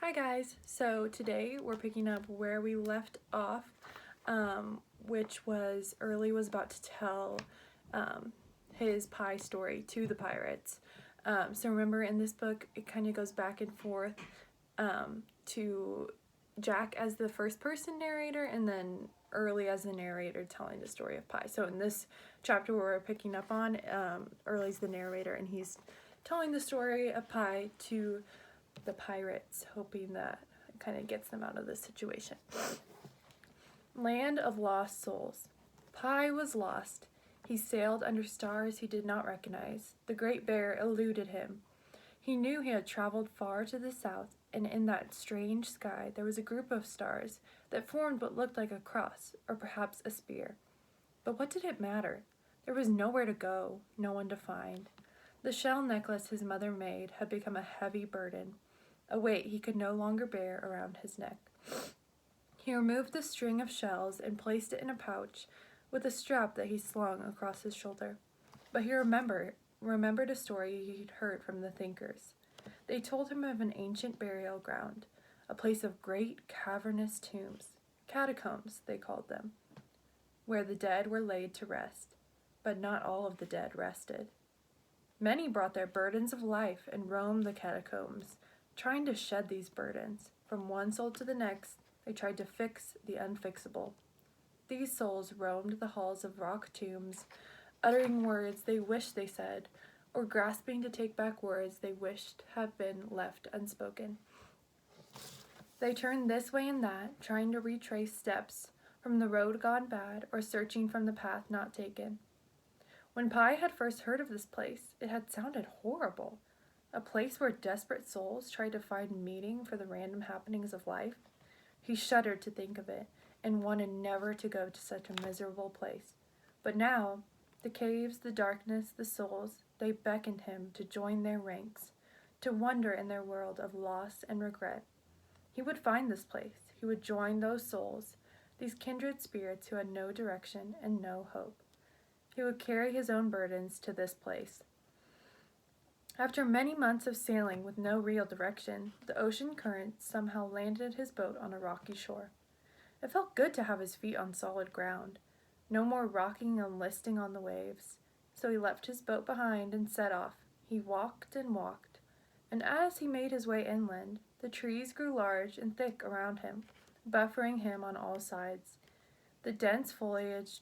Hi guys, so today we're picking up where we left off, which was Early was about to tell his pie story to the pirates. So remember in this book it kind of goes back and forth to Jack as the first person narrator and then Early as the narrator telling the story of pie. So in this chapter we're picking up on, Early's the narrator and he's telling the story of pie to the pirates, hoping that it kind of gets them out of this situation. Land of Lost Souls. Pie was lost. He sailed under stars he did not recognize. The Great Bear eluded him. He knew he had traveled far to the south, and in that strange sky there was a group of stars that formed what looked like a cross, or perhaps a spear. But what did it matter? There was nowhere to go, no one to find. The shell necklace his mother made had become a heavy burden, a weight he could no longer bear around his neck. He removed the string of shells and placed it in a pouch with a strap that he slung across his shoulder. But he remembered a story he'd heard from the thinkers. They told him of an ancient burial ground, a place of great cavernous tombs, catacombs they called them, where the dead were laid to rest. But not all of the dead rested. Many brought their burdens of life and roamed the catacombs, trying to shed these burdens. From one soul to the next, they tried to fix the unfixable. These souls roamed the halls of rock tombs, uttering words they wished they said, or grasping to take back words they wished had been left unspoken. They turned this way and that, trying to retrace steps from the road gone bad or searching from the path not taken. When Pie had first heard of this place, it had sounded horrible. A place where desperate souls tried to find meaning for the random happenings of life. He shuddered to think of it, and wanted never to go to such a miserable place. But now, the caves, the darkness, the souls, they beckoned him to join their ranks, to wander in their world of loss and regret. He would find this place. He would join those souls, these kindred spirits who had no direction and no hope. He would carry his own burdens to this place. After many months of sailing with no real direction, the ocean currents somehow landed his boat on a rocky shore. It felt good to have his feet on solid ground, no more rocking and listing on the waves. So he left his boat behind and set off. He walked and walked, and as he made his way inland, the trees grew large and thick around him, buffering him on all sides. The dense foliage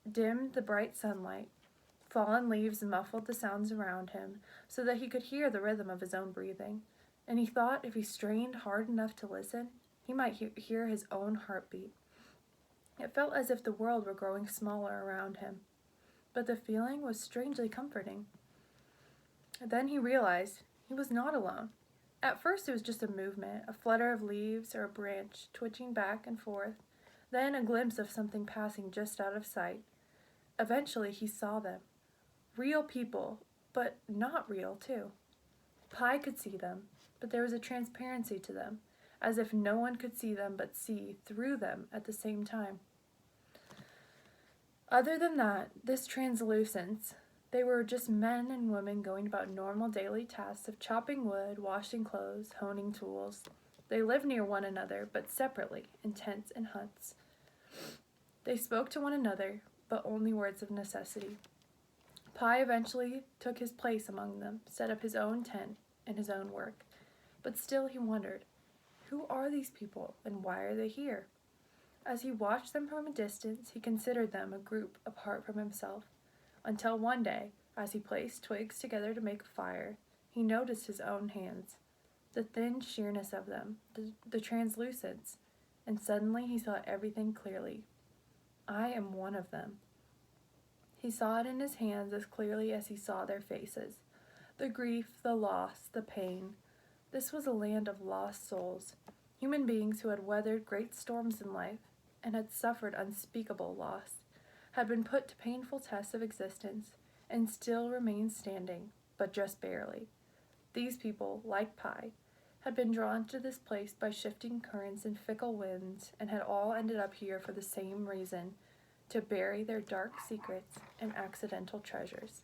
dimmed the bright sunlight. Fallen leaves muffled the sounds around him so that he could hear the rhythm of his own breathing, and he thought if he strained hard enough to listen, he might hear his own heartbeat. It felt as if the world were growing smaller around him, but the feeling was strangely comforting. Then he realized he was not alone. At first it was just a movement, a flutter of leaves or a branch twitching back and forth, then a glimpse of something passing just out of sight. Eventually he saw them. Real people, but not real too. Pie could see them, but there was a transparency to them, as if no one could see them but see through them at the same time. Other than that, this translucence, they were just men and women going about normal daily tasks of chopping wood, washing clothes, honing tools. They lived near one another, but separately, in tents and huts. They spoke to one another, but only words of necessity. Pie eventually took his place among them, set up his own tent and his own work. But still he wondered, who are these people and why are they here? As he watched them from a distance, he considered them a group apart from himself, until one day, as he placed twigs together to make a fire, he noticed his own hands, the thin sheerness of them, the translucence, and suddenly he saw everything clearly. I am one of them. He saw it in his hands as clearly as he saw their faces, the grief, the loss, the pain. This was a land of lost souls, human beings who had weathered great storms in life and had suffered unspeakable loss, had been put to painful tests of existence, and still remained standing, but just barely. These people, like Pie, had been drawn to this place by shifting currents and fickle winds, and had all ended up here for the same reason, to bury their dark secrets and accidental treasures.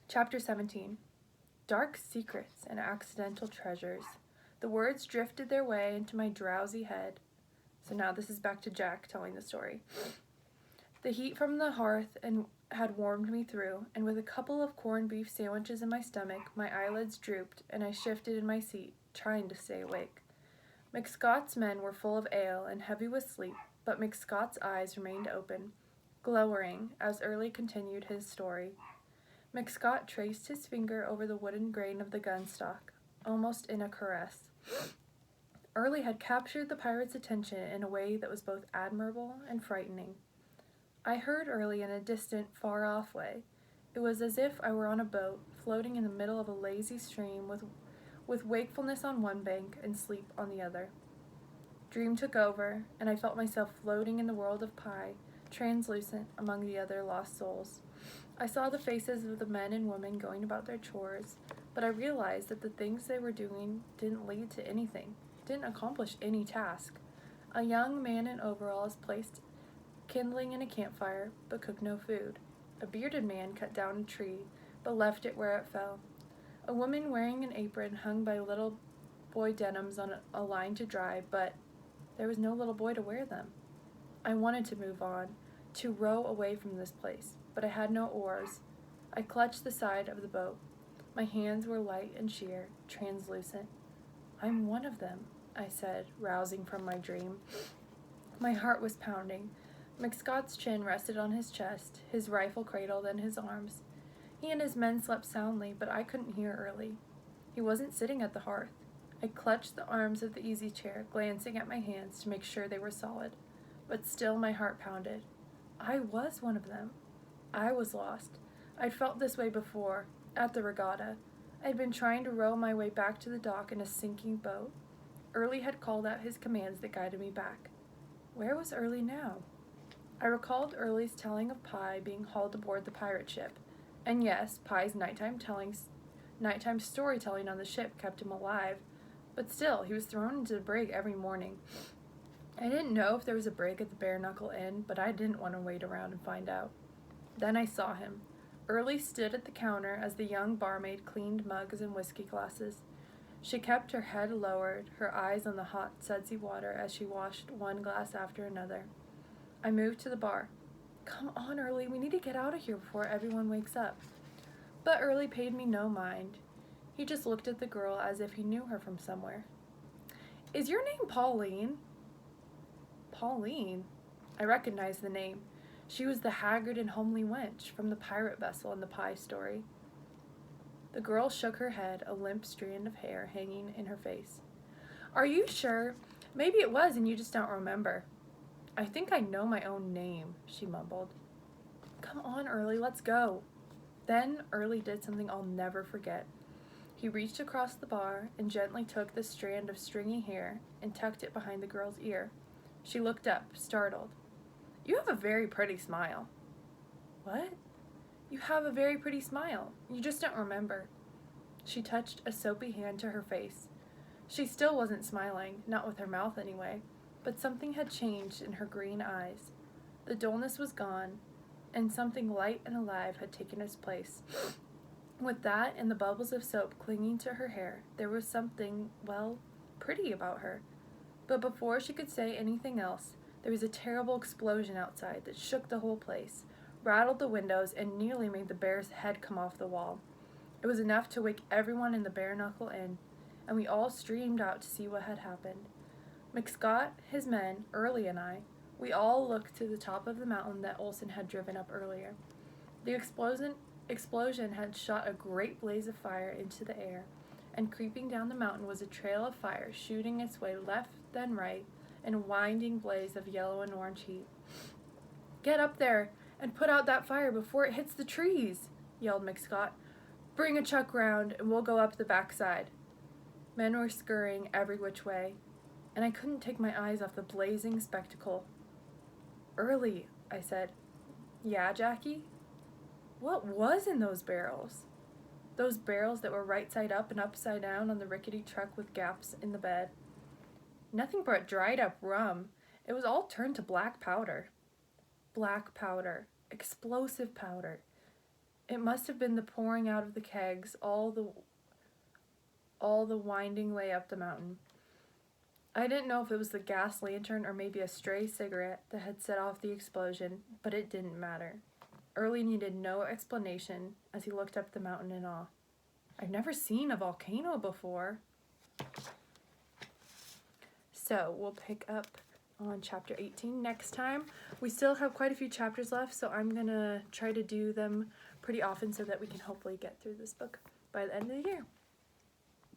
Chapter 17. Dark secrets and accidental treasures. The words drifted their way into my drowsy head. So now this is back to Jack telling the story. The heat from the hearth had warmed me through, and with a couple of corned beef sandwiches in my stomach, my eyelids drooped, and I shifted in my seat, trying to stay awake. McScott's men were full of ale and heavy with sleep, but McScott's eyes remained open, glowering as Early continued his story. McScott traced his finger over the wooden grain of the gun stock, almost in a caress. Early had captured the pirate's attention in a way that was both admirable and frightening. I heard Early in a distant, far-off way. It was as if I were on a boat, floating in the middle of a lazy stream with wakefulness on one bank and sleep on the other. Dream took over, and I felt myself floating in the world of Pi, translucent among the other lost souls. I saw the faces of the men and women going about their chores, but I realized that the things they were doing didn't lead to anything, didn't accomplish any task. A young man in overalls placed kindling in a campfire, but cooked no food. A bearded man cut down a tree, but left it where it fell. A woman wearing an apron hung by little boy denims on a line to dry, but there was no little boy to wear them. I wanted to move on, to row away from this place, but I had no oars. I clutched the side of the boat. My hands were light and sheer, translucent. "I'm one of them," I said, rousing from my dream. My heart was pounding. McScott's chin rested on his chest, his rifle cradled in his arms. He and his men slept soundly, but I couldn't hear Early. He wasn't sitting at the hearth. I clutched the arms of the easy chair, glancing at my hands to make sure they were solid. But still my heart pounded. I was one of them. I was lost. I'd felt this way before, at the regatta. I'd been trying to row my way back to the dock in a sinking boat. Early had called out his commands that guided me back. Where was Early now? I recalled Early's telling of Pi being hauled aboard the pirate ship, and yes, Pi's nighttime storytelling on the ship kept him alive, but still, he was thrown into the brig every morning. I didn't know if there was a brig at the Bare Knuckle Inn, but I didn't want to wait around and find out. Then I saw him. Early stood at the counter as the young barmaid cleaned mugs and whiskey glasses. She kept her head lowered, her eyes on the hot, sudsy water as she washed one glass after another. I moved to the bar. "Come on, Early, we need to get out of here before everyone wakes up." But Early paid me no mind. He just looked at the girl as if he knew her from somewhere. "Is your name Pauline?" Pauline? I recognized the name. She was the haggard and homely wench from the pirate vessel in the Pi story. The girl shook her head, a limp strand of hair hanging in her face. "Are you sure? Maybe it was and you just don't remember." "I think I know my own name," she mumbled. "Come on, Early, let's go." Then Early did something I'll never forget. He reached across the bar and gently took the strand of stringy hair and tucked it behind the girl's ear. She looked up, startled. "You have a very pretty smile." "What?" "You have a very pretty smile. You just don't remember." She touched a soapy hand to her face. She still wasn't smiling, not with her mouth anyway, but something had changed in her green eyes. The dullness was gone, and something light and alive had taken its place. With that and the bubbles of soap clinging to her hair, there was something, well, pretty about her. But before she could say anything else, there was a terrible explosion outside that shook the whole place, rattled the windows, and nearly made the bear's head come off the wall. It was enough to wake everyone in the Bare Knuckle Inn, and we all streamed out to see what had happened. McScott, his men, Early, and I, we all looked to the top of the mountain that Olson had driven up earlier. The explosion had shot a great blaze of fire into the air, and creeping down the mountain was a trail of fire shooting its way left then right in a winding blaze of yellow and orange heat. "Get up there and put out that fire before it hits the trees," yelled McScott. "Bring a chuck round and we'll go up the backside." Men were scurrying every which way, and I couldn't take my eyes off the blazing spectacle. "Early," I said. "Yeah, Jackie?" What was in those barrels? Those barrels that were right side up and upside down on the rickety truck with gaps in the bed. Nothing but dried up rum. It was all turned to black powder. Black powder. Explosive powder. It must have been the pouring out of the kegs, all the all the winding way up the mountain. I didn't know if it was the gas lantern or maybe a stray cigarette that had set off the explosion, but it didn't matter. Early needed no explanation as he looked up the mountain in awe. I've never seen a volcano before. So we'll pick up on chapter 18 next time. We still have quite a few chapters left, so I'm gonna try to do them pretty often so that we can hopefully get through this book by the end of the year.